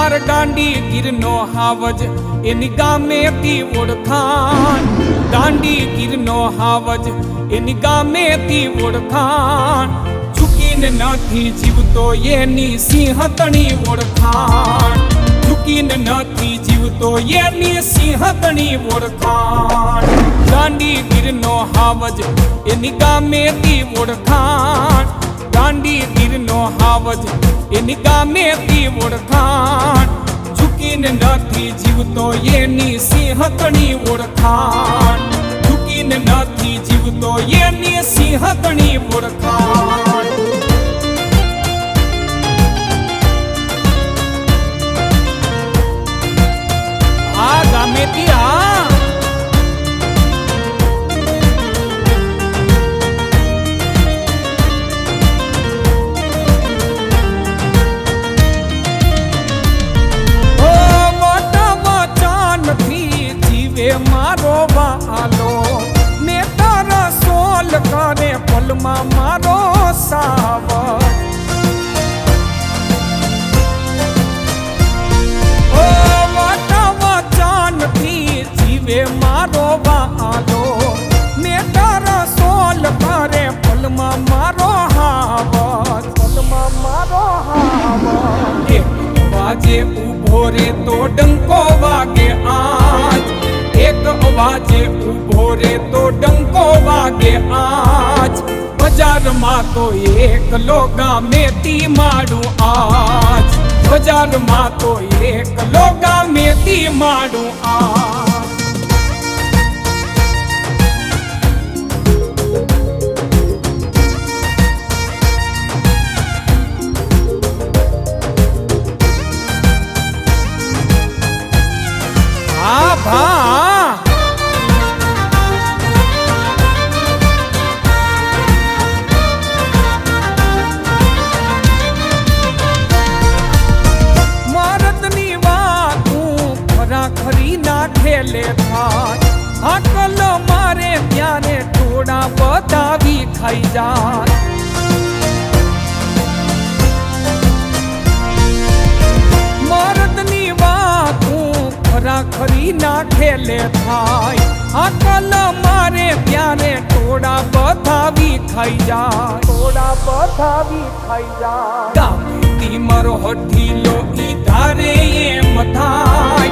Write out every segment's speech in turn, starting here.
માર દાંડી ગીરનો હાવજ એની ગામેથી ઓળખાણ, દાંડી ગીરનો હાવજ એની ગામેથી ઓળખાણ, ચૂકીને નથી જીવતો એની સિંહતણી ઓળખાણ, ચૂકીને નથી જીવતો એની સિંહતણી ઓળખાણ, દાંડી ગીરનો હાવજ એની ગામેથી ઓળખાણ, દાંડી ગીરનો હાવજ એની ગામેથી ઓળખાણ, ચૂકીને નથી જીવતો એની સિંહતણી ઓળખાણ, ચૂકીને નથી જીવતો એની સિંહતણી ઓળખાણ. આ ગામેથી મારો વાલો મેં તારા સોલ કરે પલમાં મારો સાવર, ઓ વાટાવા ચાનથી જીવે મારો વાલો મેં તારા સોલ કરે પલમાં મારો હાવર, પલમાં મારો હાવર. એક વાજે ઉભો રે તો ડંકો વાગે આજ, એક અવાજે ઉભો રે તો ડંકો વાગે આજ, બજારમાં તો એકલો ગામેથી માડું આજ, બજારમાં તો એકલો ગામેથી માડું આજ. આ ભા મરદની વાતું ખરાખરી ના ખેલે થાય, હાકલ મારે ત્યારે ટોળા બતાવી ખાઈ જાય, મરદની વાતું ખરાખરી ના ખેલે થાય, હાકલ મારે ત્યારે ટોળા બતાવી ખાઈ જાય, ટોળા બતાવી ખાઈ જાય. ગામેથી મારો હઠીલો ઈ ધારે એમ થાય,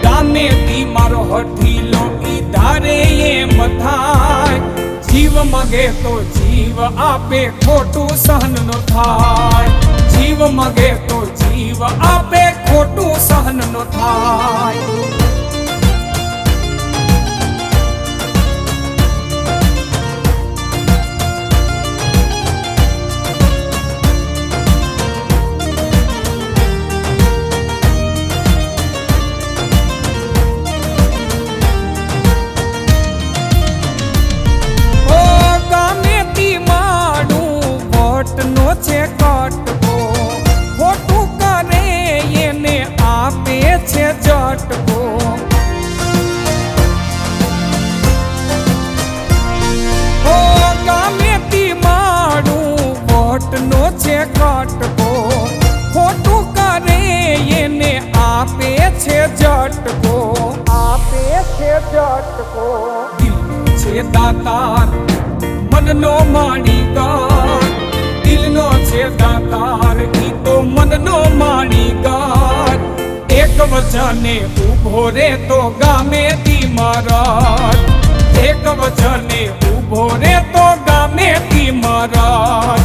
ગામેથી મારો હઠીલો ઈ ધારે એમ થાય, જીવ મગે તો જીવ આપે ખોટું સહન નો થાય, જીવ મગે તો જીવ આપે ખોટું સહન નો થાય. છે કટકો ખોટું કરે એને આપે છે ઝટકો, ઓ ગામેથી માડું વટનો છે કટકો, ખોટું કરે એને આપે છે ઝટકો, આપે છે ઝટકો. દિલ છે દાતાર મનનો માણીગાર, દિલનો છે દાતાર ઈ તો મનનો માણીગાર, એક વચને ઉભો રે તો ગામેથી મરાર, એક વચને ઉભો રે તો ગામેથી મરાર.